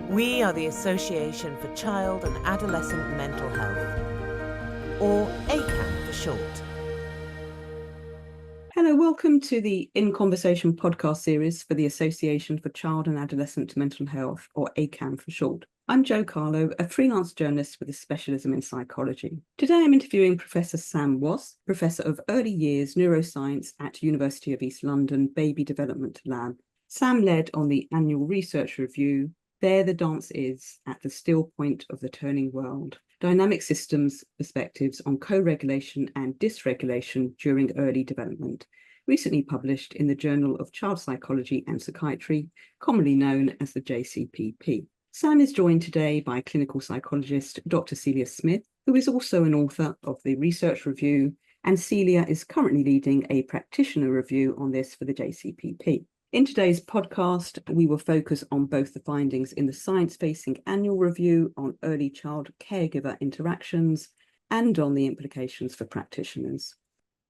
We are the Association for Child and Adolescent Mental Health, or ACAM for short. Hello, welcome to the In Conversation podcast series for the Association for Child and Adolescent Mental Health, or ACAM for short. I'm Jo Carlo, a freelance journalist with a specialism in psychology. Today I'm interviewing Professor Sam Was, Professor of Early Years Neuroscience at University of East London Baby Development Lab. Sam led on the annual research review, There the Dance Is, at the Still Point of the Turning World. Dynamic Systems Perspectives on Co-Regulation and Dysregulation During Early Development, recently published in the Journal of Child Psychology and Psychiatry, commonly known as the JCPP. Sam is joined today by clinical psychologist Dr. Celia Smith, who is also an author of the research review, and Celia is currently leading a practitioner review on this for the JCPP. In today's podcast, we will focus on both the findings in the science-facing annual review on early child-caregiver interactions and on the implications for practitioners.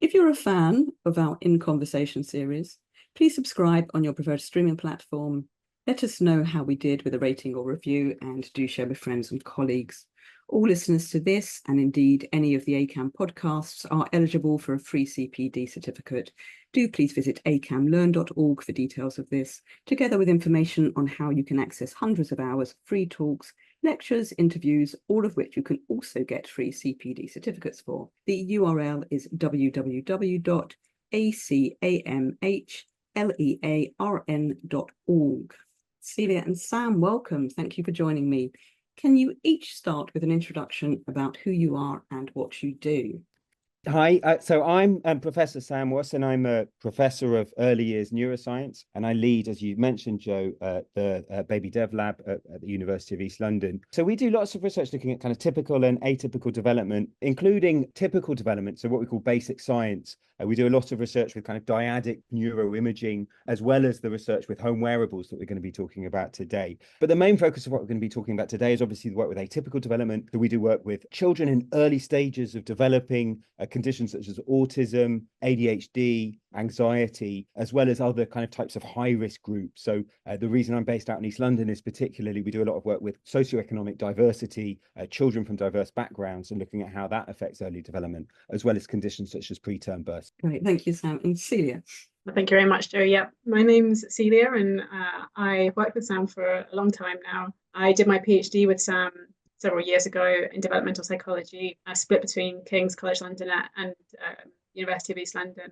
If you're a fan of our In Conversation series, please subscribe on your preferred streaming platform. Let us know how we did with a rating or review, and do share with friends and colleagues. All listeners to this, and indeed any of the ACAM podcasts, are eligible for a free CPD certificate. Do please visit acamlearn.org for details of this, together with information on how you can access hundreds of hours of free talks, lectures, interviews, all of which you can also get free CPD certificates for. The URL is www.acamhlearn.org. Celia and Sam, welcome. Thank you for joining me. Can you each start with an introduction about who you are and what you do? Hi, so I'm Professor Sam Was, and I'm a professor of early years neuroscience, and I lead, as you mentioned, Jo, the Baby Dev Lab at the University of East London. So we do lots of research looking at kind of typical and atypical development, including typical development, so what we call basic science. We do a lot of research with kind of dyadic neuroimaging, as well as the research with home wearables that we're going to be talking about today. But the main focus of what we're going to be talking about today is obviously the work with atypical development. So we do work with children in early stages of developing conditions such as autism, ADHD, anxiety, as well as other kind of types of high-risk groups. So the reason I'm based out in East London is particularly we do a lot of work with socioeconomic diversity, children from diverse backgrounds, and looking at how that affects early development, as well as conditions such as preterm birth. Great, thank you, Sam. And Celia? Thank you very much, Jo. Yeah, my name's Celia, and I worked with Sam for a long time now. I did my PhD with Sam several years ago in developmental psychology. I split between King's College London and University of East London.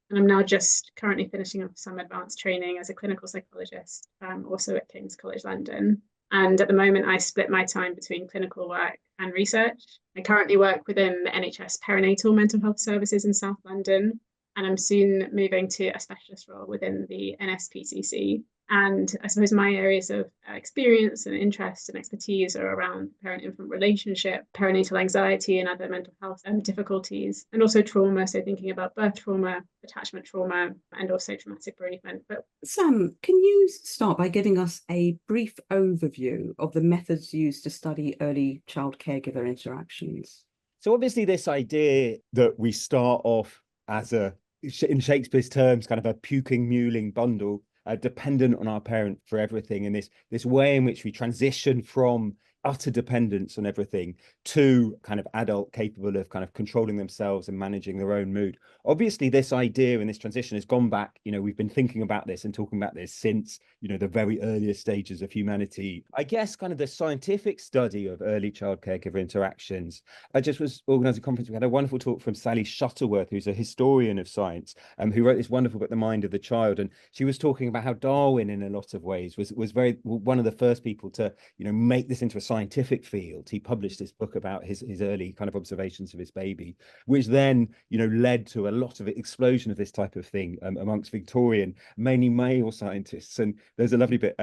And I'm now just currently finishing up some advanced training as a clinical psychologist, also at King's College London. And at the moment, I split my time between clinical work and research. I currently work within the NHS perinatal mental health services in South London, and I'm soon moving to a specialist role within the NSPCC. And I suppose my areas of experience and interest and expertise are around parent-infant relationship, perinatal anxiety and other mental health difficulties, and also trauma. So thinking about birth trauma, attachment trauma, and also traumatic bereavement. But Sam, can you start by giving us a brief overview of the methods used to study early child caregiver interactions? So obviously this idea that we start off as in Shakespeare's terms, kind of a puking, mewling bundle, dependent on our parent for everything, and this way in which we transition from utter dependence on everything to kind of adult capable of kind of controlling themselves and managing their own mood. Obviously, this idea and this transition has gone back. We've been thinking about this and talking about this since, the very earliest stages of humanity. I guess kind of the scientific study of early child caregiver interactions. I just was organising a conference. We had a wonderful talk from Sally Shuttleworth, who's a historian of science, who wrote this wonderful book, The Mind of the Child. And she was talking about how Darwin, in a lot of ways, was very one of the first people to, make this into a scientific field. He published this book about his early kind of observations of his baby, which then, led to a lot of explosion of this type of thing amongst Victorian, mainly male scientists. And there's a lovely bit,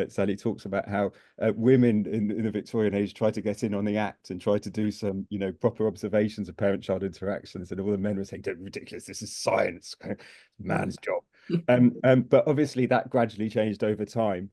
Sally talks about how women in the Victorian age tried to get in on the act and tried to do some, proper observations of parent-child interactions. And all the men were saying, "Don't, ridiculous, this is science, man's job." But obviously that gradually changed over time,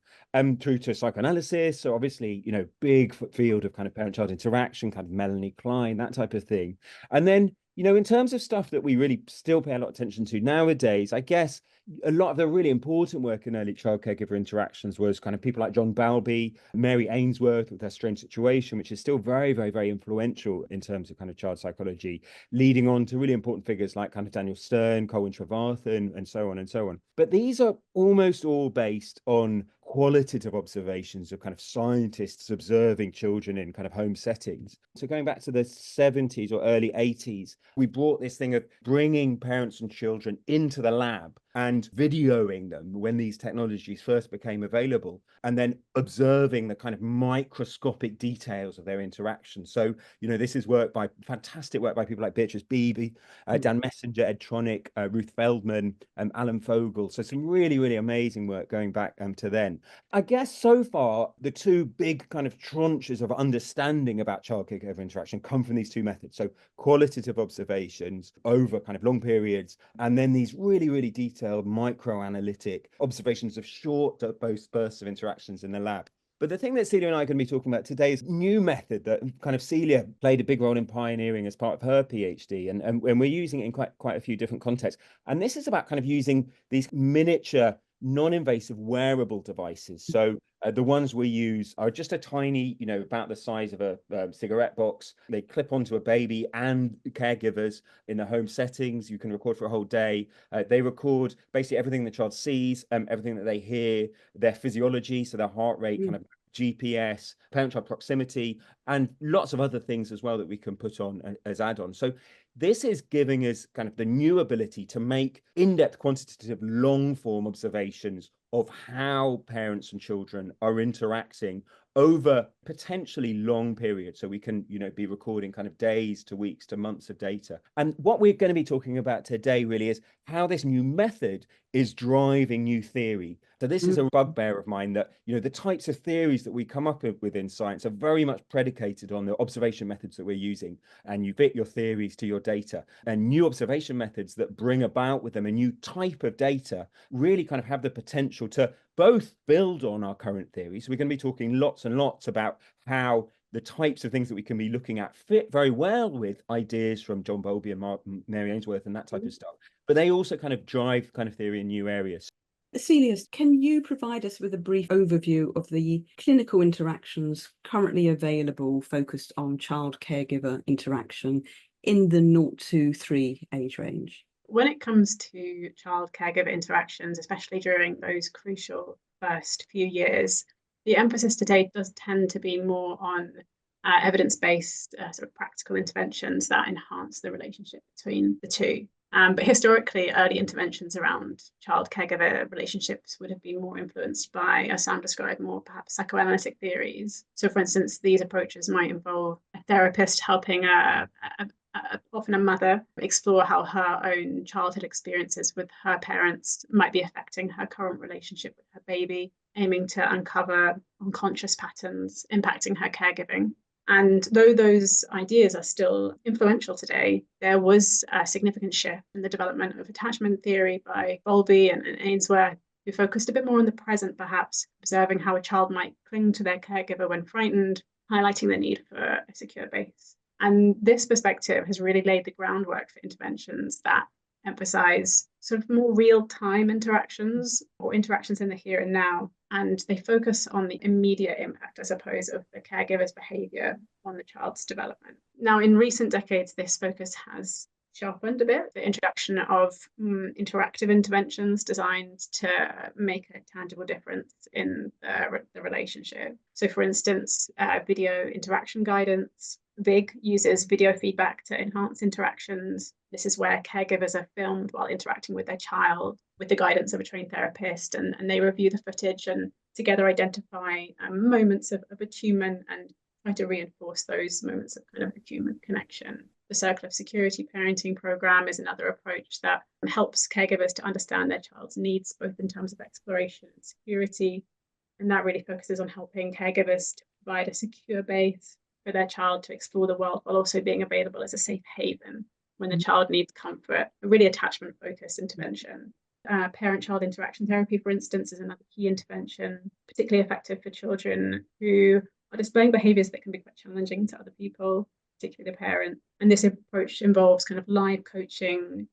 through to psychoanalysis. So obviously, big field of kind of parent-child interaction, kind of Melanie Klein, that type of thing. And then, You know, in terms of stuff that we really still pay a lot of attention to nowadays, I guess a lot of the really important work in early child caregiver interactions was kind of people like John Bowlby, Mary Ainsworth with Her Strange Situation, which is still very, very, very influential in terms of kind of child psychology, leading on to really important figures like kind of Daniel Stern, Colin Trevarthen, and so on and so on. But these are almost all based on qualitative observations of kind of scientists observing children in kind of home settings. So going back to the 70s or early 80s, we brought this thing of bringing parents and children into the lab and videoing them when these technologies first became available, and then observing the kind of microscopic details of their interaction. So, you know, this is fantastic work by people like Beatrice Beebe, Dan Messenger, Ed Tronick, Ruth Feldman, Alan Fogel. So some really, really amazing work going back to then. I guess so far, the two big kind of tranches of understanding about child caregiver interaction come from these two methods. So qualitative observations over kind of long periods, and then these really, really detailed microanalytic observations of short bursts of interactions in the lab. But the thing that Celia and I are going to be talking about today is a new method that kind of Celia played a big role in pioneering as part of her PhD. And we're using it in quite a few different contexts. And this is about kind of using these miniature, non-invasive wearable devices. So the ones we use are just a tiny, you know, about the size of a cigarette box. They clip onto a baby and caregivers in the home settings. You can record for a whole day. They record basically everything the child sees, everything that they hear, their physiology, so their heart rate, kind of GPS, parent-child proximity, and lots of other things as well that we can put on as add-ons. So this is giving us kind of the new ability to make in-depth quantitative long-form observations of how parents and children are interacting over potentially long periods. So we can, you know, be recording kind of days to weeks to months of data. And what we're going to be talking about today really is how this new method is driving new theory. So this is a bugbear of mine that, you know, the types of theories that we come up with in science are very much predicated on the observation methods that we're using. And you fit your theories to your data, and new observation methods that bring about with them a new type of data really kind of have the potential to both build on our current theories. So we're going to be talking lots and lots about how the types of things that we can be looking at fit very well with ideas from John Bowlby and Mary Ainsworth and that type of stuff. But they also kind of drive kind of theory in new areas. Celia, can you provide us with a brief overview of the clinical interactions currently available focused on child caregiver interaction in the 0 to 3 age range? When it comes to child caregiver interactions, especially during those crucial first few years, the emphasis today does tend to be more on evidence-based sort of practical interventions that enhance the relationship between the two. But historically, early interventions around child caregiver relationships would have been more influenced by, as Sam described, more perhaps psychoanalytic theories. So, for instance, these approaches might involve a therapist helping often a mother explore how her own childhood experiences with her parents might be affecting her current relationship with her baby, aiming to uncover unconscious patterns impacting her caregiving. And though those ideas are still influential today, there was a significant shift in the development of attachment theory by Bowlby and Ainsworth, who focused a bit more on the present, perhaps observing how a child might cling to their caregiver when frightened, highlighting the need for a secure base. And this perspective has really laid the groundwork for interventions that emphasize sort of more real-time interactions or interactions in the here and now. And they focus on the immediate impact, I suppose, of the caregiver's behavior on the child's development. Now, in recent decades, this focus has sharpened a bit. The introduction of interactive interventions designed to make a tangible difference in the relationship. So, for instance, video interaction guidance. VIG uses video feedback to enhance interactions. This is where caregivers are filmed while interacting with their child with the guidance of a trained therapist, and they review the footage and together identify moments of attunement and try to reinforce those moments of kind of attunement connection. The Circle of Security parenting program is another approach that helps caregivers to understand their child's needs, both in terms of exploration and security. And that really focuses on helping caregivers to provide a secure base for their child to explore the world while also being available as a safe haven when the child needs comfort. A really attachment-focused intervention. Parent-child interaction therapy, for instance, is another key intervention, particularly effective for children who are displaying behaviours that can be quite challenging to other people. particularly the parent. And this approach involves kind of live coaching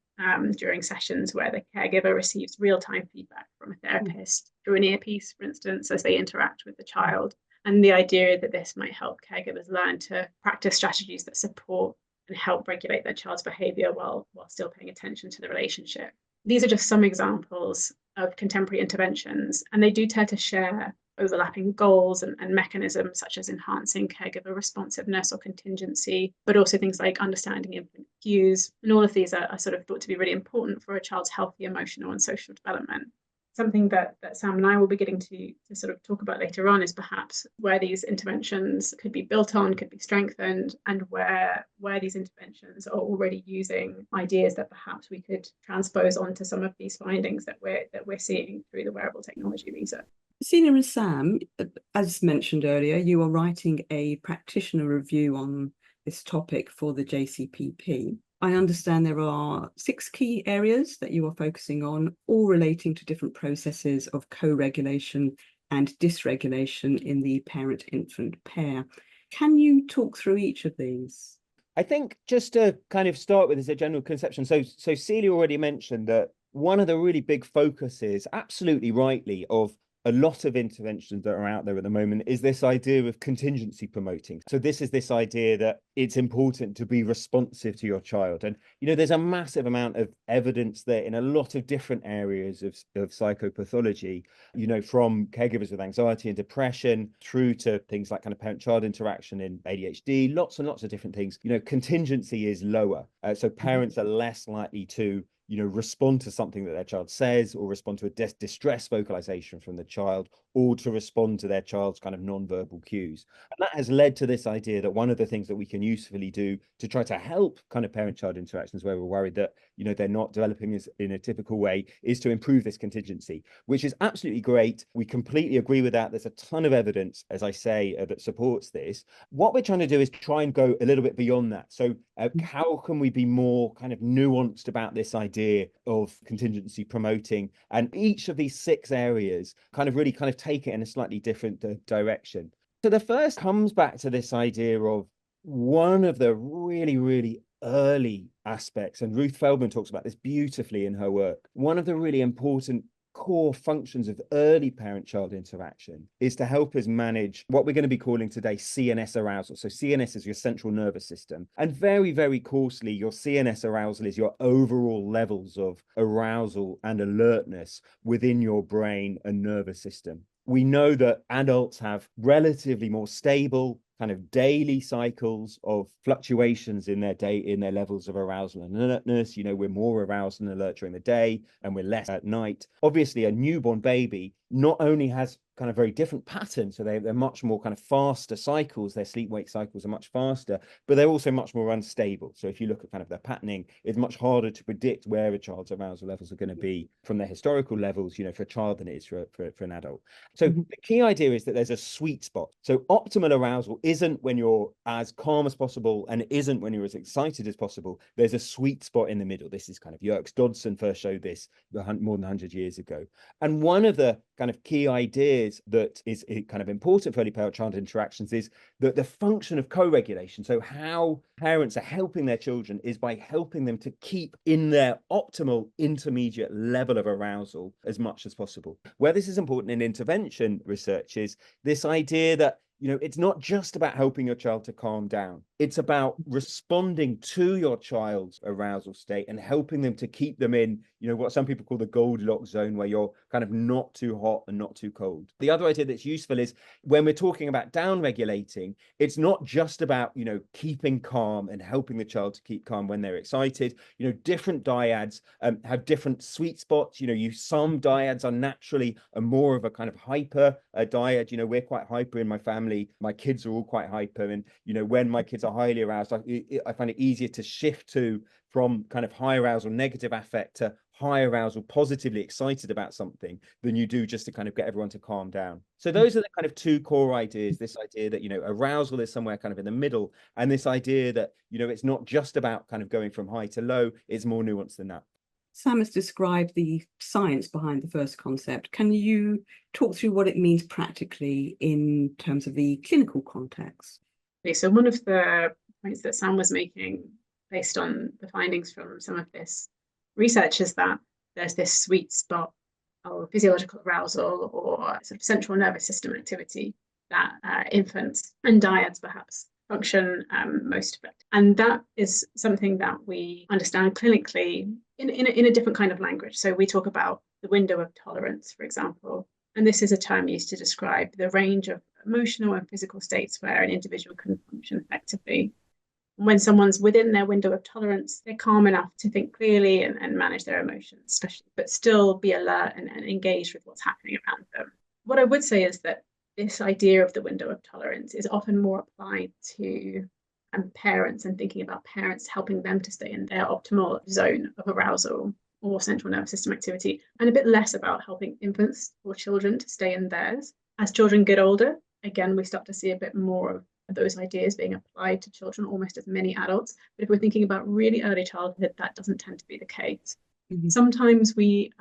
during sessions where the caregiver receives real-time feedback from a therapist through an earpiece, for instance, as they interact with the child. And the idea that this might help caregivers learn to practice strategies that support and help regulate their child's behavior while still paying attention to the relationship. These are just some examples of contemporary interventions, and they do tend to share overlapping goals and mechanisms such as enhancing caregiver responsiveness or contingency, but also things like understanding infant cues. And all of these are sort of thought to be really important for a child's healthy emotional and social development. Something that Sam and I will be getting to sort of talk about later on is perhaps where these interventions could be built on, could be strengthened, and where these interventions are already using ideas that perhaps we could transpose onto some of these findings that we're seeing through the wearable technology research. Celia and Sam, as mentioned earlier, you are writing a practitioner review on this topic for the JCPP. I understand there are 6 key areas that you are focusing on, all relating to different processes of co-regulation and dysregulation in the parent-infant pair. Can you talk through each of these? I think just to kind of start with as a general conception, so Celia already mentioned that one of the really big focuses, absolutely rightly, of a lot of interventions that are out there at the moment is this idea of contingency promoting. So this is this idea that it's important to be responsive to your child. And, you know, there's a massive amount of evidence there in a lot of different areas of psychopathology, you know, from caregivers with anxiety and depression through to things like kind of parent-child interaction in ADHD, lots and lots of different things. You know, contingency is lower. So parents are less likely to respond to something that their child says, or respond to a distress vocalization from the child, or to respond to their child's kind of non-verbal cues. And that has led to this idea that one of the things that we can usefully do to try to help kind of parent-child interactions where we're worried that, they're not developing in a typical way, is to improve this contingency, which is absolutely great. We completely agree with that. There's a ton of evidence, as I say, that supports this. What we're trying to do is try and go a little bit beyond that. So how can we be more kind of nuanced about this idea of contingency promoting? And each of these 6 areas really take it in a slightly different direction. So the first comes back to this idea of one of the really, really early aspects, and Ruth Feldman talks about this beautifully in her work. One of the really important core functions of early parent-child interaction is to help us manage what we're going to be calling today CNS arousal. So CNS is your central nervous system. And very, very coarsely, your CNS arousal is your overall levels of arousal and alertness within your brain and nervous system. We know that adults have relatively more stable kind of daily cycles of fluctuations in their levels of arousal and alertness. We're more aroused and alert during the day and we're less at night. Obviously, a newborn baby not only has kind of very different patterns, so they're much more kind of faster cycles, their sleep-wake cycles are much faster, but they're also much more unstable. So if you look at kind of their patterning, it's much harder to predict where a child's arousal levels are going to be from their historical levels, for a child than it is for an adult. So the key idea is that there's a sweet spot. So optimal arousal isn't when you're as calm as possible and it isn't when you're as excited as possible. There's a sweet spot in the middle. This is kind of Yerkes-Dodson first showed this more than 100 years ago. And one of the kind of key ideas that is kind of important for early parent-child interactions is that the function of co-regulation, so how parents are helping their children, is by helping them to keep in their optimal intermediate level of arousal as much as possible. Where this is important in intervention research is this idea that it's not just about helping your child to calm down. It's about responding to your child's arousal state and helping them to keep them in, what some people call the Goldilocks zone, where you're kind of not too hot and not too cold. The other idea that's useful is when we're talking about down regulating, it's not just about, keeping calm and helping the child to keep calm when they're excited. Different dyads have different sweet spots. Some dyads are naturally more of a kind of hyper dyad. We're quite hyper in my family. My kids are all quite hyper. And, when my kids are highly aroused, I find it easier to shift from kind of high arousal, negative affect to high arousal, positively excited about something than you do just to kind of get everyone to calm down. So those are the kind of 2 core ideas, this idea that, arousal is somewhere kind of in the middle, and this idea that, it's not just about kind of going from high to low, it's more nuanced than that. Sam has described the science behind the first concept. Can you talk through what it means practically in terms of the clinical context? So one of the points that Sam was making based on the findings from some of this research is that there's this sweet spot of physiological arousal or sort of central nervous system activity that infants and dyads perhaps function most effectively. And that is something that we understand clinically in a different kind of language. So we talk about the window of tolerance, for example, and this is a term used to describe the range of emotional and physical states where an individual can function effectively. When someone's within their window of tolerance, they're calm enough to think clearly and manage their emotions, especially, but still be alert and engaged with what's happening around them. What I would say is that this idea of the window of tolerance is often more applied to parents and thinking about parents helping them to stay in their optimal zone of arousal or central nervous system activity, and a bit less about helping infants or children to stay in theirs. As children get older, again, we start to see a bit more of those ideas being applied to children almost as many adults. But if we're thinking about really early childhood, that doesn't tend to be the case. Mm-hmm. Sometimes we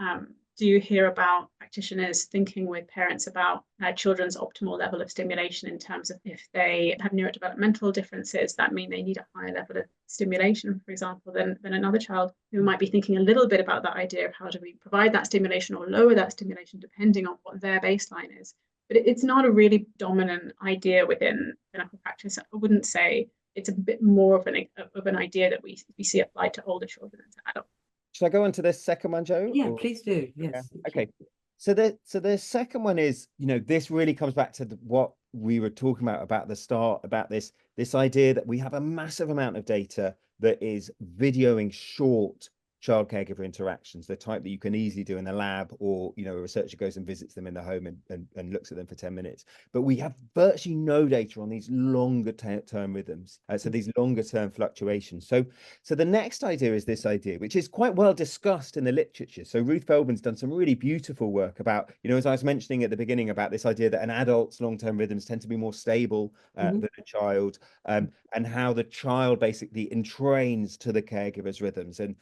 do hear about practitioners thinking with parents about children's optimal level of stimulation in terms of if they have neurodevelopmental differences, that mean they need a higher level of stimulation, for example, than another child, who might be thinking a little bit about that idea of how do we provide that stimulation or lower that stimulation depending on what their baseline is. But it's not a really dominant idea within clinical practice. I wouldn't say it's a bit more of an idea that we see applied to older children and to adults. Should I go on to the second one, Jo? Yeah, please do. Yes. Yeah. Okay. So the second one is, this really comes back to what we were talking about the start, about this idea that we have a massive amount of data that is videoing short child caregiver interactions, the type that you can easily do in the lab, or a researcher goes and visits them in the home and looks at them for 10 minutes. But we have virtually no data on these longer term rhythms, so these longer term fluctuations. So the next idea is this idea, which is quite well discussed in the literature. So Ruth Feldman's done some really beautiful work about, as I was mentioning at the beginning, about this idea that an adult's long-term rhythms tend to be more stable than a child, and how the child basically entrains to the caregiver's rhythms. And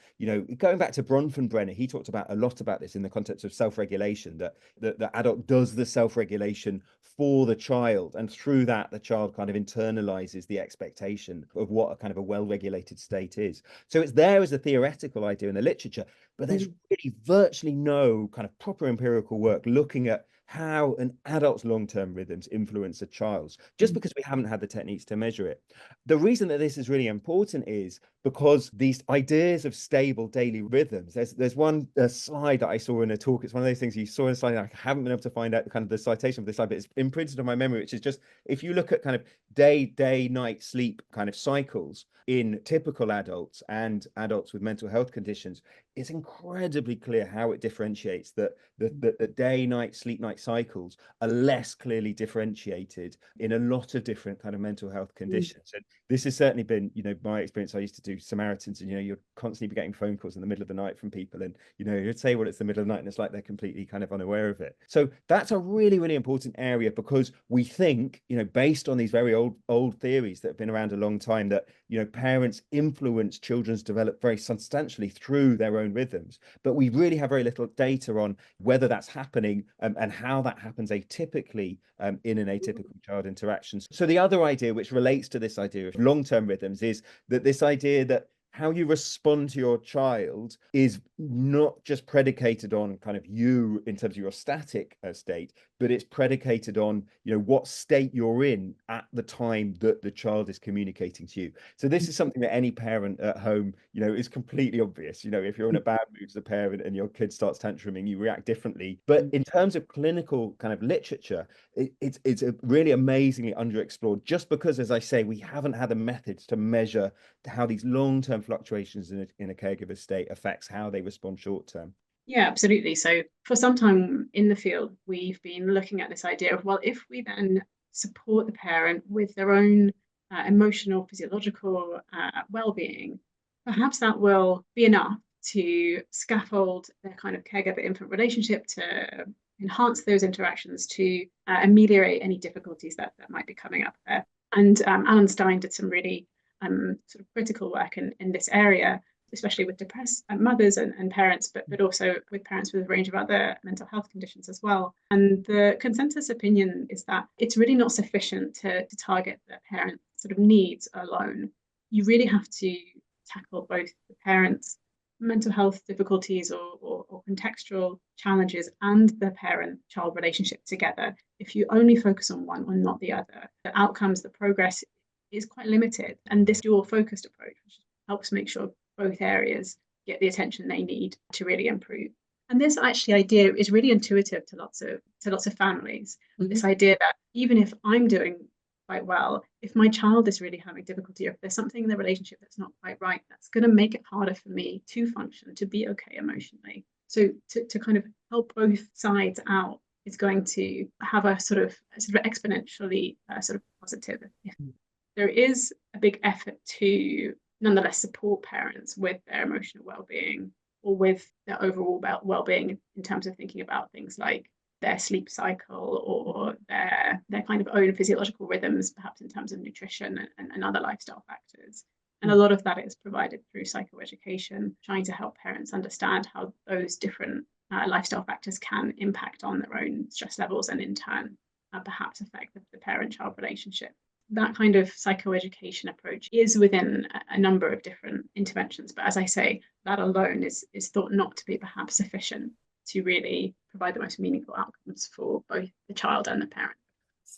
going back to Bronfenbrenner, he talked about a lot about this in the context of self-regulation, that the adult does the self-regulation for the child, and through that the child kind of internalizes the expectation of what a kind of a well-regulated state is. So it's there as a theoretical idea in the literature, but there's really virtually no kind of proper empirical work looking at how an adult's long-term rhythms influence a child's, just because we haven't had the techniques to measure it. The reason that this is really important is because these ideas of stable daily rhythms, there's one slide that I saw in a talk. It's one of those things you saw in a slide, I haven't been able to find out kind of the citation of this slide, but it's imprinted on my memory, which is just, if you look at kind of day, night, sleep kind of cycles in typical adults and adults with mental health conditions, it's incredibly clear how it differentiates that the day, night, sleep, night cycles are less clearly differentiated in a lot of different kind of mental health conditions. And this has certainly been, my experience. I used to do Samaritans, and you're constantly getting phone calls in the middle of the night from people, and you'd say, well, it's the middle of the night, and it's like they're completely kind of unaware of it. So that's a really, really important area, because we think, based on these very old theories that have been around a long time, that parents influence children's development very substantially through their own rhythms, but we really have very little data on whether that's happening and how that happens atypically in an atypical child interaction. So the other idea, which relates to this idea of long-term rhythms, is that this idea that how you respond to your child is not just predicated on kind of you in terms of your static state, but it's predicated on, what state you're in at the time that the child is communicating to you. So this is something that any parent at home, is completely obvious. If you're in a bad mood as a parent and your kid starts tantruming, you react differently. But in terms of clinical kind of literature, it's a really amazingly underexplored, just because, as I say, we haven't had the methods to measure how these long-term fluctuations in a caregiver state affects how they respond short-term. Yeah, absolutely. So for some time in the field, we've been looking at this idea of, well, if we then support the parent with their own emotional, physiological well-being, perhaps that will be enough to scaffold their kind of caregiver-infant relationship, to enhance those interactions, to ameliorate any difficulties that might be coming up there. And Alan Stein did some really sort of critical work in this area, especially with depressed mothers and parents, but also with parents with a range of other mental health conditions as well. And the consensus opinion is that it's really not sufficient to target the parent sort of needs alone. you really have to tackle both the parents' mental health difficulties or contextual challenges and the parent-child relationship together. If you only focus on one or not the other, the outcomes, the progress is quite limited. And this dual-focused approach helps make sure both areas get the attention they need to really improve. And this actually idea is really intuitive to lots of families. Mm-hmm. This idea that even if I'm doing quite well, if my child is really having difficulty, or if there's something in the relationship that's not quite right, that's going to make it harder for me to function, to be okay emotionally. So to kind of help both sides out is going to have a sort of exponentially sort of positive effect. There is a big effort to nonetheless support parents with their emotional well-being or with their overall well-being in terms of thinking about things like their sleep cycle or their kind of own physiological rhythms, perhaps in terms of nutrition and other lifestyle factors. And a lot of that is provided through psychoeducation, trying to help parents understand how those different lifestyle factors can impact on their own stress levels and in turn perhaps affect the parent-child relationship. That kind of psychoeducation approach is within a number of different interventions. But as I say, that alone is thought not to be perhaps sufficient to really provide the most meaningful outcomes for both the child and the parent.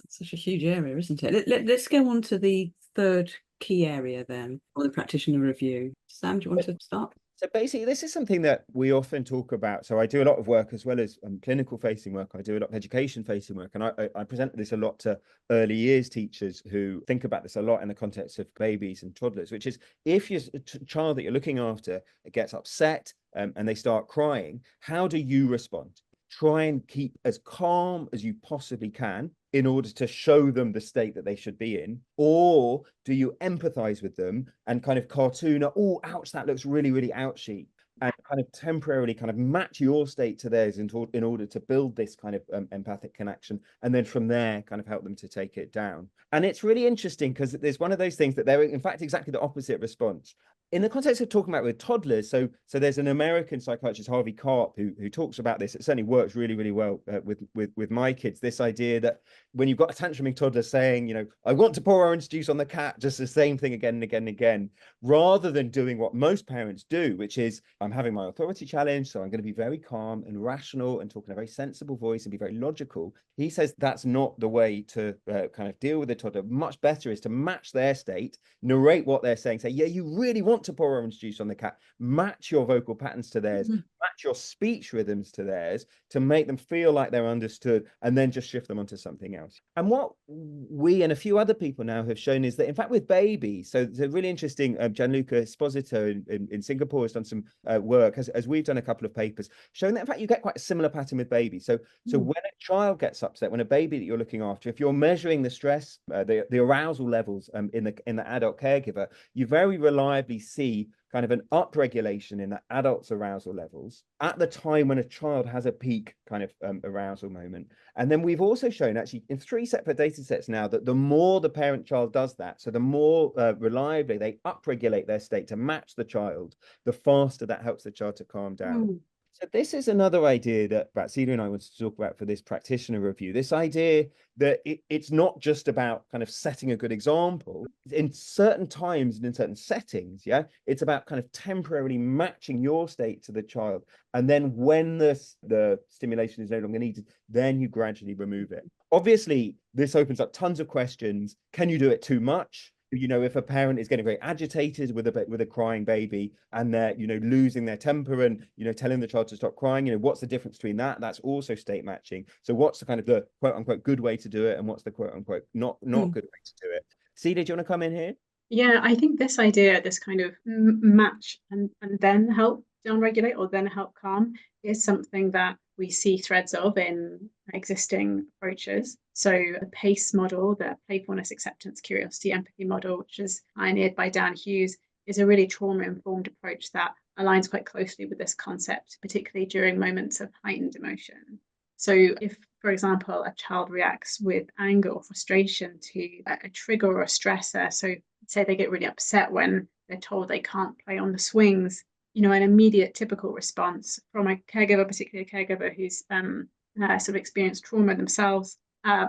It's such a huge area, isn't it? Let's go on to the third key area then, or the practitioner review. Sam, do you want to start? So basically, this is something that we often talk about. So I do a lot of work as well as clinical facing work. I do a lot of education facing work. And I present this a lot to early years teachers who think about this a lot in the context of babies and toddlers, which is if your child that you're looking after gets upset and they start crying, how do you respond? Try and keep as calm as you possibly can in order to show them the state that they should be in? Or do you empathize with them and kind of cartoon, oh, ouch, that looks really, really ouchy, and kind of temporarily kind of match your state to theirs in order to build this kind of empathic connection, and then from there kind of help them to take it down? And it's really interesting because there's one of those things that they're in fact exactly the opposite response. In the context of talking about with toddlers, so there's an American psychiatrist, Harvey Karp, who talks about this. It certainly works really, really well with my kids. This idea that when you've got a tantruming toddler saying, you know, I want to pour orange juice on the cat, just the same thing again and again and again, rather than doing what most parents do, which is I'm having my authority challenge, so I'm going to be very calm and rational and talk in a very sensible voice and be very logical. He says that's not the way to kind of deal with a toddler. Much better is to match their state, narrate what they're saying, say, yeah, you really want to pour orange juice on the cat, match your vocal patterns to theirs, match your speech rhythms to theirs to make them feel like they're understood, and then just shift them onto something else. And what we and a few other people now have shown is that, in fact, with babies, so it's a really interesting, Gianluca Esposito in Singapore has done some work, as we've done a couple of papers, showing that, in fact, you get quite a similar pattern with babies. So when a child gets upset, when a baby that you're looking after, if you're measuring the stress, the arousal levels in the adult caregiver, you very reliably see kind of an upregulation in the adult's arousal levels at the time when a child has a peak kind of arousal moment. And then we've also shown actually in 3 separate data sets now that the more the parent-child does that, so the more reliably they upregulate their state to match the child, the faster that helps the child to calm down. So this is another idea that Celia and I wanted to talk about for this practitioner review, this idea that it's not just about kind of setting a good example. In certain times and in certain settings, yeah, it's about kind of temporarily matching your state to the child. And then when the stimulation is no longer needed, then you gradually remove it. Obviously, this opens up tons of questions. Can you do it too much? You know, if a parent is getting very agitated with a crying baby and they're, you know, losing their temper and, you know, telling the child to stop crying, you know, what's the difference between that? That's also state matching. So what's the kind of the quote unquote good way to do it, and what's the quote unquote not good way to do it? Celia, do you want to come in here? Yeah, I think this idea, this kind of match and then help downregulate or then help calm is something that we see threads of in existing approaches. So the PACE model, the playfulness, acceptance, curiosity, empathy model, which is pioneered by Dan Hughes, is a really trauma-informed approach that aligns quite closely with this concept, particularly during moments of heightened emotion. So if, for example, a child reacts with anger or frustration to a trigger or a stressor, so say they get really upset when they're told they can't play on the swings, you know, an immediate typical response from a caregiver, particularly a caregiver who's sort of experienced trauma themselves,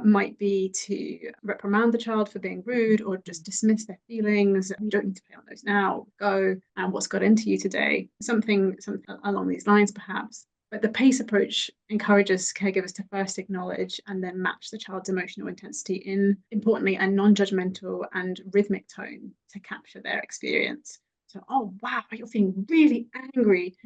might be to reprimand the child for being rude or just dismiss their feelings. You don't need to play on those now, go, and what's got into you today? Something along these lines, perhaps. But the PACE approach encourages caregivers to first acknowledge and then match the child's emotional intensity in, importantly, a non-judgmental and rhythmic tone to capture their experience. So, oh, wow, you're feeling really angry.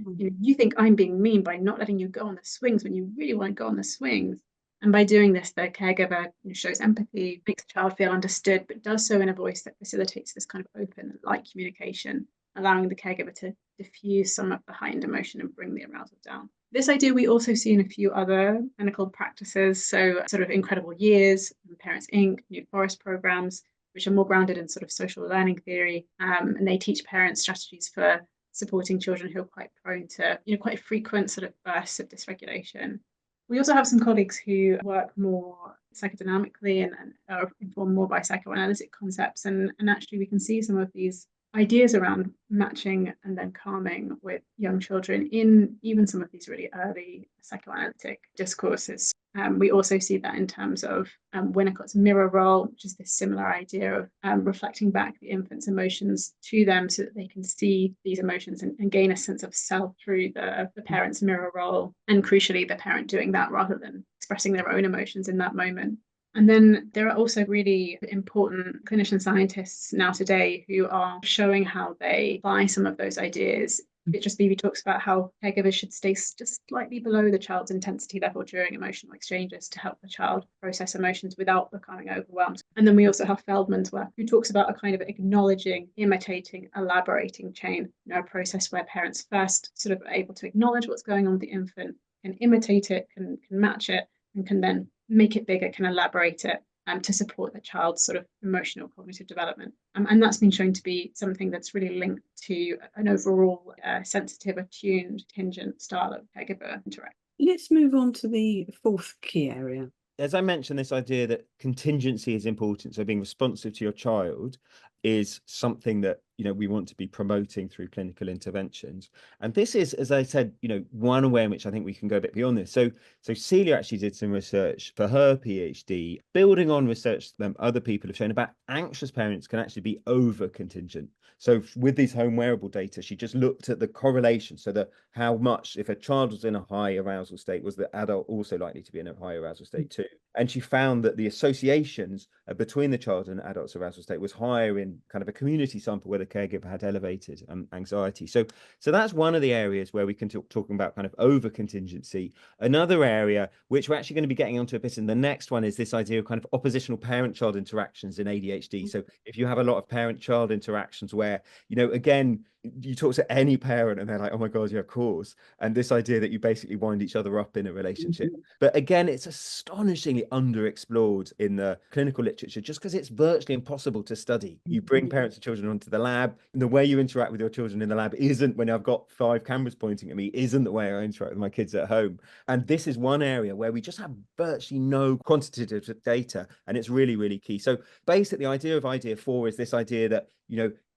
You think I'm being mean by not letting you go on the swings when you really want to go on the swings. And by doing this, the caregiver shows empathy, makes the child feel understood, but does so in a voice that facilitates this kind of open, light communication, allowing the caregiver to diffuse some of the heightened emotion and bring the arousal down. This idea we also see in a few other clinical practices, so sort of Incredible Years, Parents Inc., New Forest programs, which are more grounded in sort of social learning theory, and they teach parents strategies for supporting children who are quite prone to quite frequent sort of bursts of dysregulation. We also have some colleagues who work more psychodynamically and are informed more by psychoanalytic concepts, and actually we can see some of these ideas around matching and then calming with young children in even some of these really early psychoanalytic discourses. We also see that in terms of Winnicott's mirror role, which is this similar idea of reflecting back the infant's emotions to them so that they can see these emotions and gain a sense of self through the parent's mirror role, and crucially the parent doing that rather than expressing their own emotions in that moment. And then there are also really important clinician scientists now today who are showing how they apply some of those ideas. Beatrice Beebe talks about how caregivers should stay just slightly below the child's intensity level during emotional exchanges to help the child process emotions without becoming overwhelmed. And then we also have Feldman's work, who talks about a kind of acknowledging, imitating, elaborating chain, a process where parents first sort of are able to acknowledge what's going on with the infant, can imitate it, can match it, and can then make it bigger, can elaborate it to support the child's sort of emotional cognitive development. And that's been shown to be something that's really linked to an overall sensitive, attuned, contingent style of caregiver interaction. Let's move on to the fourth key area. As I mentioned, this idea that contingency is important, so being responsive to your child is something that we want to be promoting through clinical interventions. And this is, as I said, one way in which I think we can go a bit beyond this. So Celia actually did some research for her PhD, building on research that other people have shown about anxious parents can actually be over contingent. So with these home wearable data, she just looked at the correlation, so that how much, if a child was in a high arousal state, was the adult also likely to be in a high arousal state too? And she found that the associations between the child and adult's arousal state was higher in kind of a community sample where the caregiver had elevated anxiety. So that's one of the areas where we can talking about kind of over contingency. Another area, which we're actually going to be getting onto a bit in the next one, is this idea of kind of oppositional parent-child interactions in ADHD. So if you have a lot of parent-child interactions where, again, you talk to any parent and they're like, oh my God, yeah, of course. And this idea that you basically wind each other up in a relationship. But again, it's astonishingly underexplored in the clinical literature just because it's virtually impossible to study. You bring parents and children onto the lab, and the way you interact with your children in the lab isn't, when I've got 5 cameras pointing at me, isn't the way I interact with my kids at home. And this is one area where we just have virtually no quantitative data, and it's really, really key. So basically, the idea of idea 4 is this idea that,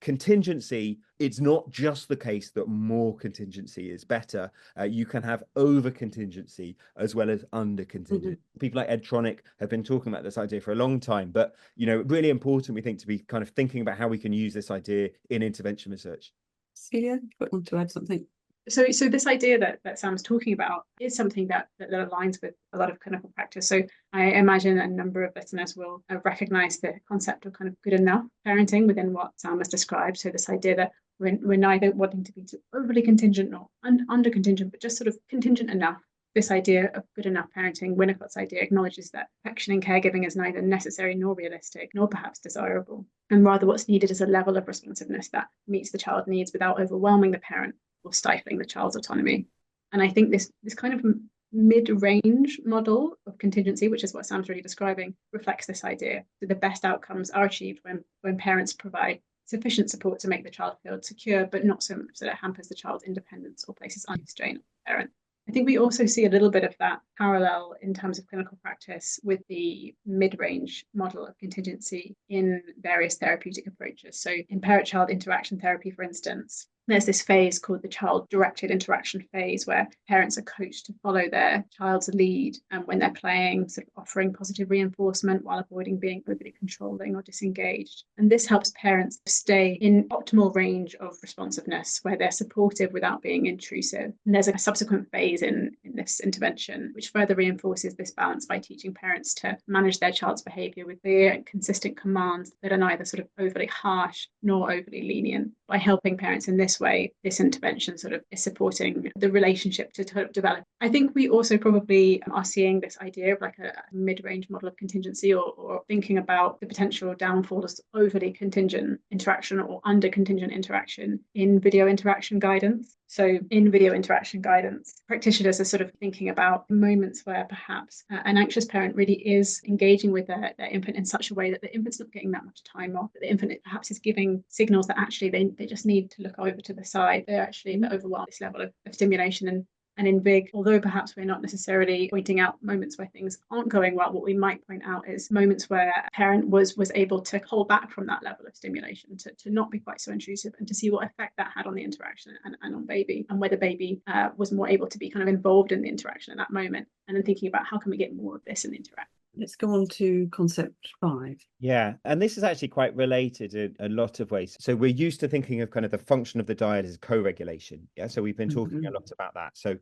contingency, it's not just the case that more contingency is better. You can have over contingency as well as under contingency. People like Ed Tronick have been talking about this idea for a long time, but really important, we think, to be kind of thinking about how we can use this idea in intervention research. Celia, you want to add something? So this idea that Sam's talking about is something that aligns with a lot of clinical practice. So I imagine a number of listeners will recognize the concept of kind of good enough parenting within what Sam has described. So this idea that we're neither wanting to be too overly contingent nor under contingent, but just sort of contingent enough. This idea of good enough parenting, Winnicott's idea, acknowledges that perfection in caregiving is neither necessary nor realistic, nor perhaps desirable. And rather what's needed is a level of responsiveness that meets the child's needs without overwhelming the parent or stifling the child's autonomy. And I think this kind of mid-range model of contingency, which is what Sam's really describing, reflects this idea that the best outcomes are achieved when parents provide sufficient support to make the child feel secure, but not so much that it hampers the child's independence or places undue strain on the parent. I think we also see a little bit of that parallel in terms of clinical practice with the mid-range model of contingency in various therapeutic approaches. So in parent-child interaction therapy, for instance, there's this phase called the child-directed interaction phase, where parents are coached to follow their child's lead and when they're playing, sort of offering positive reinforcement while avoiding being overly controlling or disengaged. And this helps parents stay in optimal range of responsiveness, where they're supportive without being intrusive. And there's a subsequent phase in this intervention which further reinforces this balance by teaching parents to manage their child's behaviour with clear and consistent commands that are neither sort of overly harsh nor overly lenient. By helping parents in this way, this intervention sort of is supporting the relationship to develop. I think we also probably are seeing this idea of like a mid-range model of contingency, or thinking about the potential downfalls of overly contingent interaction or under contingent interaction in video interaction guidance. So in video interaction guidance, practitioners are sort of thinking about moments where perhaps an anxious parent really is engaging with their infant in such a way that the infant's not getting that much time off, that the infant perhaps is giving signals that actually they just need to look over to the side. They're actually overwhelmed this level of stimulation. And in VIG, although perhaps we're not necessarily pointing out moments where things aren't going well, what we might point out is moments where a parent was able to hold back from that level of stimulation, to not be quite so intrusive, and to see what effect that had on the interaction and on baby, and whether baby was more able to be kind of involved in the interaction at that moment. And then thinking about how can we get more of this in the interaction. Let's go on to concept 5. Yeah, and this is actually quite related in a lot of ways. So we're used to thinking of kind of the function of the dyad as co-regulation. Yeah, so we've been talking a lot about that. So,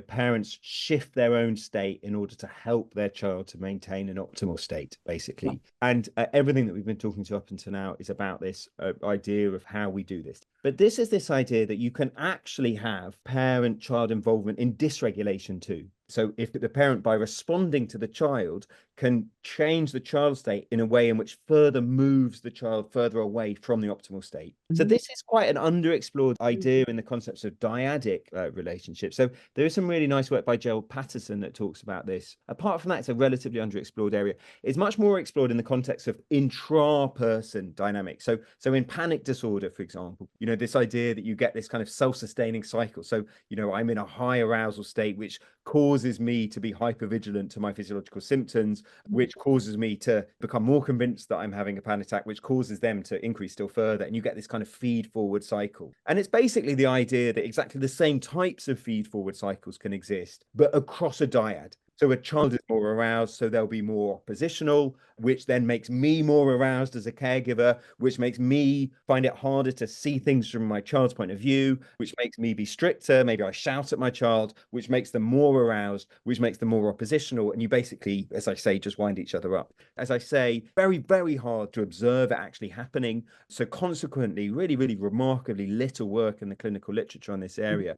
parents shift their own state in order to help their child to maintain an optimal state, basically. And everything that we've been talking to up until now is about this idea of how we do this. But this is this idea that you can actually have parent-child involvement in dysregulation too. So if the parent, by responding to the child, can change the child's state in a way in which further moves the child further away from the optimal state. So this is quite an underexplored idea in the concepts of dyadic relationships. So there is some really nice work by Gerald Patterson that talks about this. Apart from that, it's a relatively underexplored area. It's much more explored in the context of intra-person dynamics. So in panic disorder, for example, this idea that you get this kind of self-sustaining cycle. So, I'm in a high arousal state, which causes me to be hypervigilant to my physiological symptoms, which causes me to become more convinced that I'm having a panic attack, which causes them to increase still further. And you get this kind of feed forward cycle. And it's basically the idea that exactly the same types of feed forward cycles can exist, but across a dyad. So a child is more aroused, so they'll be more oppositional, which then makes me more aroused as a caregiver, which makes me find it harder to see things from my child's point of view, which makes me be stricter. Maybe I shout at my child, which makes them more aroused, which makes them more oppositional. And you basically, as I say, just wind each other up. As I say, very, very hard to observe it actually happening. So consequently, really, really remarkably little work in the clinical literature on this area.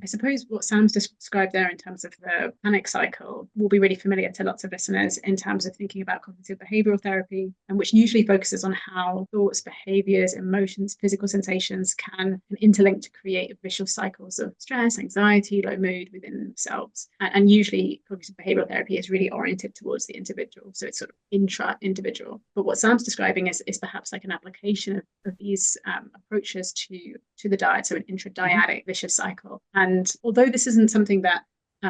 I suppose what Sam's described there in terms of the panic cycle will be really familiar to lots of listeners in terms of thinking about cognitive behavioral therapy, and which usually focuses on how thoughts, behaviors, emotions, physical sensations can interlink to create vicious cycles of stress, anxiety, low mood within themselves. And usually cognitive behavioral therapy is really oriented towards the individual. So it's sort of intra-individual. But what Sam's describing is perhaps like an application of these approaches to the dyad, so an intradyadic vicious cycle. And although this isn't something that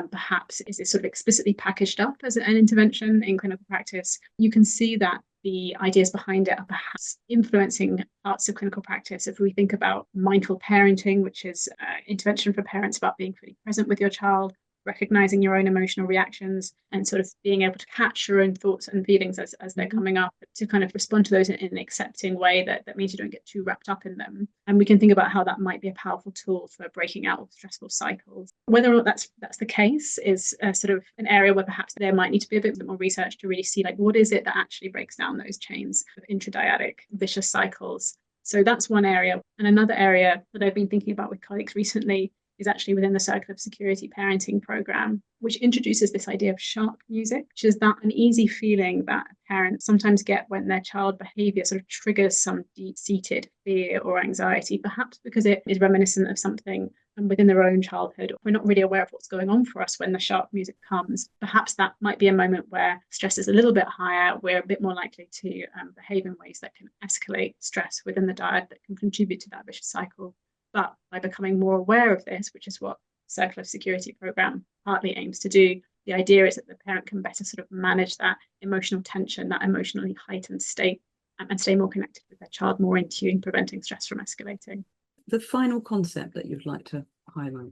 perhaps is sort of explicitly packaged up as an intervention in clinical practice, you can see that the ideas behind it are perhaps influencing parts of clinical practice. If we think about mindful parenting, which is intervention for parents about being fully present with your child, recognizing your own emotional reactions, and sort of being able to catch your own thoughts and feelings as they're coming up, to kind of respond to those in an accepting way that means you don't get too wrapped up in them. And we can think about how that might be a powerful tool for breaking out of stressful cycles. Whether or not that's the case is sort of an area where perhaps there might need to be a bit more research to really see, like, what is it that actually breaks down those chains of intradyadic vicious cycles. So that's one area. And another area that I've been thinking about with colleagues recently is actually within the Circle of Security Parenting program, which introduces this idea of shark music, which is that uneasy feeling that parents sometimes get when their child behavior sort of triggers some deep-seated fear or anxiety, perhaps because it is reminiscent of something within their own childhood. We're not really aware of what's going on for us when the shark music comes. Perhaps that might be a moment where stress is a little bit higher. We're a bit more likely to behave in ways that can escalate stress within the dyad, that can contribute to that vicious cycle. But by becoming more aware of this, which is what the Circle of Security program partly aims to do, the idea is that the parent can better sort of manage that emotional tension, that emotionally heightened state, and stay more connected with their child, more in tune, preventing stress from escalating. the final concept that you'd like to highlight?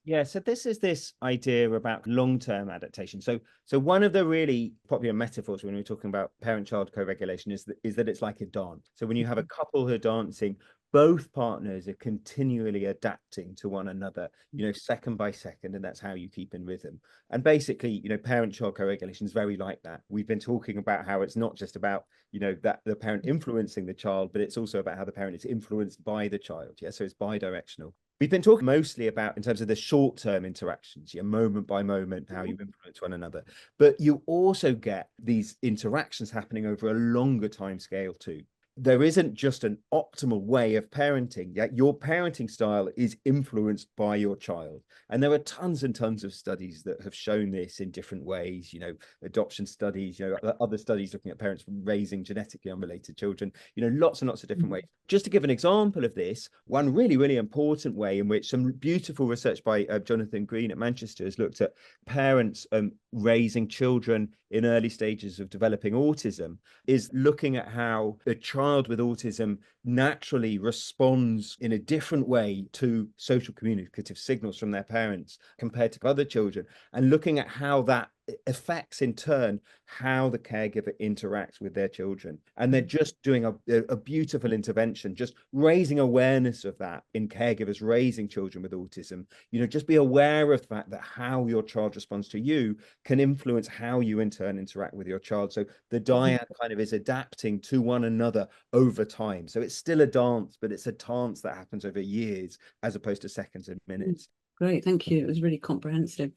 Yeah, so this is this idea about long-term adaptation. So one of the really popular metaphors when we're talking about parent-child co-regulation is that it's like a dance. So when you have a couple who are dancing, both partners are continually adapting to one another, second by second, and that's how you keep in rhythm. And basically, parent-child co-regulation is very like that. We've been talking about how it's not just about, that the parent influencing the child, but it's also about how the parent is influenced by the child. Yeah, so it's bi-directional. We've been talking mostly about in terms of the short-term interactions, moment by moment, how you influence one another. But you also get these interactions happening over a longer time scale too. There isn't just an optimal way of parenting, yet your parenting style is influenced by your child. And there are tons and tons of studies that have shown this in different ways, adoption studies, other studies looking at parents raising genetically unrelated children, lots and lots of different ways. Just to give an example of this, one really, really important way in which some beautiful research by Jonathan Green at Manchester has looked at parents raising children in early stages of developing autism is looking at how a child with autism naturally responds in a different way to social communicative signals from their parents compared to other children, and looking at how that affects in turn how the caregiver interacts with their children. And they're just doing a beautiful intervention, just raising awareness of that in caregivers raising children with autism. Just be aware of the fact that how your child responds to you can influence how you in turn interact with your child. So the dyad kind of is adapting to one another over time. So it's still a dance, but it's a dance that happens over years as opposed to seconds and minutes. Great, thank you. It was really comprehensive.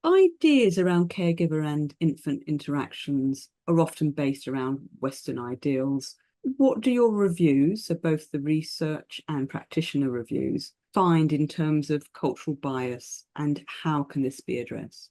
Ideas around caregiver and infant interactions are often based around Western ideals. What do your reviews, so both the research and practitioner reviews, find in terms of cultural bias, and how can this be addressed?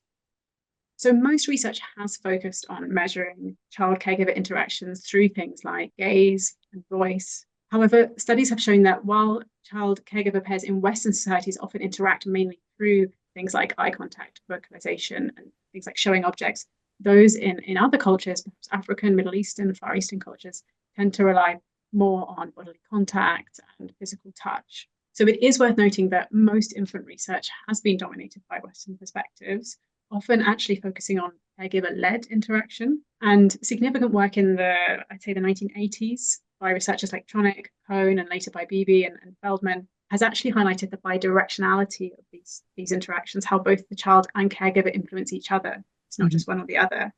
So most research has focused on measuring child-caregiver interactions through things like gaze and voice. However, studies have shown that while child-caregiver pairs in Western societies often interact mainly through things like eye contact, vocalization, and things like showing objects, those in other cultures, perhaps African, Middle Eastern, Far Eastern cultures, tend to rely more on bodily contact and physical touch. So it is worth noting that most infant research has been dominated by Western perspectives, often actually focusing on caregiver-led interaction. And significant work in I'd say the 1980s by researchers like Tronick, Cohn, and later by Beebe and Feldman has actually highlighted the bidirectionality of these interactions, how both the child and caregiver influence each other. It's not just one or the other.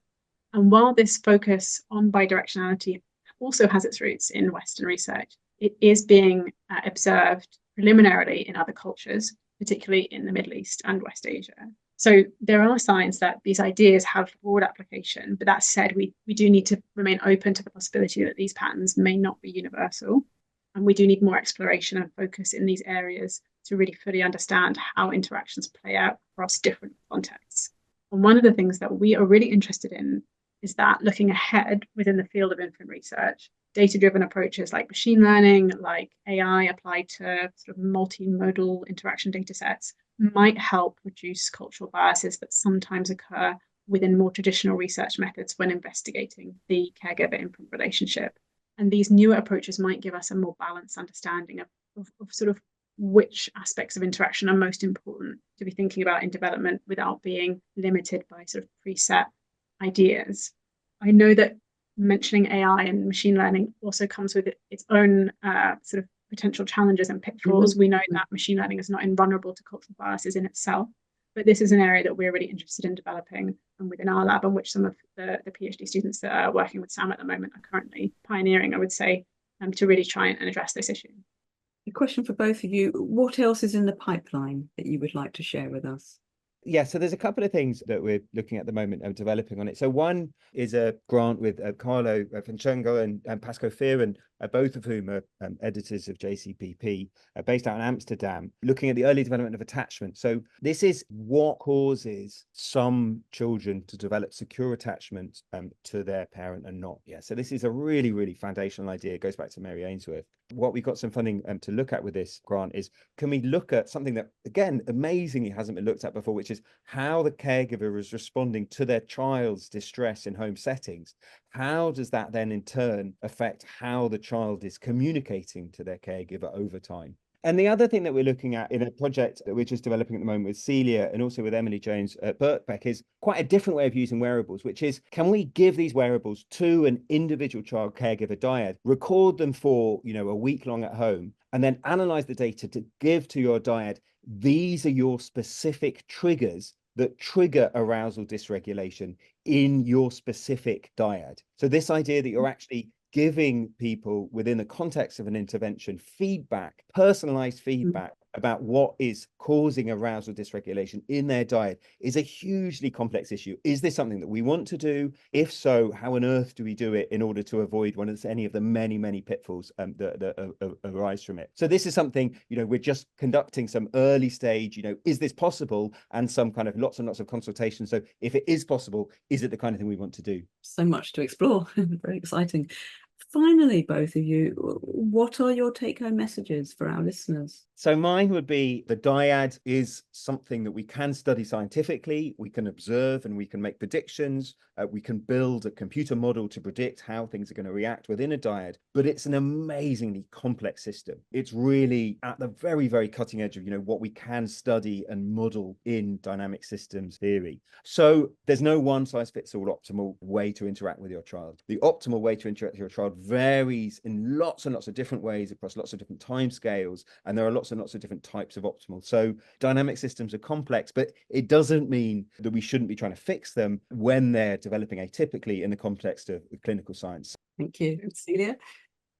And while this focus on bidirectionality also has its roots in Western research, it is being observed preliminarily in other cultures, particularly in the Middle East and West Asia. So there are signs that these ideas have broad application, but that said, we do need to remain open to the possibility that these patterns may not be universal. And we do need more exploration and focus in these areas to really fully understand how interactions play out across different contexts. And one of the things that we are really interested in is that looking ahead within the field of infant research, data-driven approaches like machine learning, like AI applied to sort of multimodal interaction data sets might help reduce cultural biases that sometimes occur within more traditional research methods when investigating the caregiver-infant relationship. And these newer approaches might give us a more balanced understanding of sort of which aspects of interaction are most important to be thinking about in development without being limited by sort of preset ideas. I know that mentioning AI and machine learning also comes with its own sort of potential challenges and pitfalls. We know that machine learning is not invulnerable to cultural biases in itself, but this is an area that we're really interested in developing and within our lab, and which some of the PhD students that are working with Sam at the moment are currently pioneering, I would say, to really try and address this issue. A question for both of you. What else is in the pipeline that you would like to share with us? Yeah, so there's a couple of things that we're looking at the moment and developing on it. So one is a grant with Carlo Finchengo and Pasco Fearon, both of whom are editors of JCPP, based out in Amsterdam, looking at the early development of attachment. So this is what causes some children to develop secure attachment to their parent and not. Yeah, so this is a really, really foundational idea. It goes back to Mary Ainsworth. What we got some funding to look at with this grant is, can we look at something that, again, amazingly hasn't been looked at before, which is how the caregiver is responding to their child's distress in home settings. How does that then in turn affect how the child is communicating to their caregiver over time? And the other thing that we're looking at in a project that we're just developing at the moment with Celia and also with Emily Jones at Birkbeck is quite a different way of using wearables, which is, can we give these wearables to an individual child caregiver dyad, record them for, a week long at home, and then analyze the data to give to your dyad, these are your specific triggers that trigger arousal dysregulation in your specific dyad. So this idea that you're actually giving people within the context of an intervention feedback, personalized feedback about what is causing arousal dysregulation in their dyad is a hugely complex issue. Is this something that we want to do? If so, how on earth do we do it in order to avoid any of the many, many pitfalls that arise from it? So this is something, we're just conducting some early stage, is this possible? And some kind of lots and lots of consultation. So if it is possible, is it the kind of thing we want to do? So much to explore. Very exciting. Finally, both of you, what are your take-home messages for our listeners? So mine would be the dyad is something that we can study scientifically, we can observe and we can make predictions, we can build a computer model to predict how things are going to react within a dyad, but it's an amazingly complex system. It's really at the very, very cutting edge of, what we can study and model in dynamic systems theory. So there's no one size fits all optimal way to interact with your child. The optimal way to interact with your child varies in lots and lots of different ways across lots of different timescales, and there are lots and lots of different types of optimal. So dynamic systems are complex, but it doesn't mean that we shouldn't be trying to fix them when they're developing atypically in the context of clinical science. Thank you. Celia?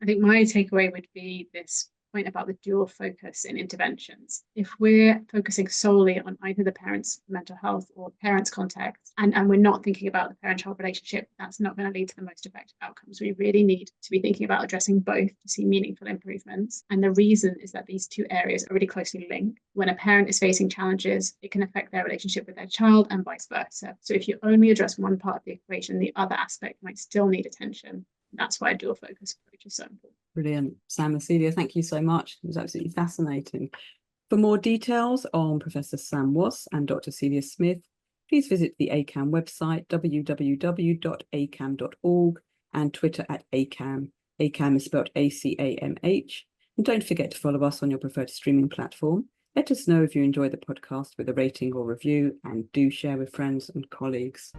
I think my takeaway would be this point about the dual focus in interventions. If we're focusing solely on either the parent's mental health or parent's context, and we're not thinking about the parent-child relationship, that's not going to lead to the most effective outcomes. We really need to be thinking about addressing both to see meaningful improvements. And the reason is that these two areas are really closely linked. When a parent is facing challenges, it can affect their relationship with their child and vice versa. So if you only address one part of the equation, the other aspect might still need attention. That's why a dual focus approach is so important. Brilliant. Sam and Celia, thank you so much. It was absolutely fascinating. For more details on Professor Sam Wass and Dr. Celia Smith, please visit the ACAM website, www.acam.org, and Twitter at ACAM. ACAM is spelled ACAMH. And don't forget to follow us on your preferred streaming platform. Let us know if you enjoy the podcast with a rating or review, and do share with friends and colleagues.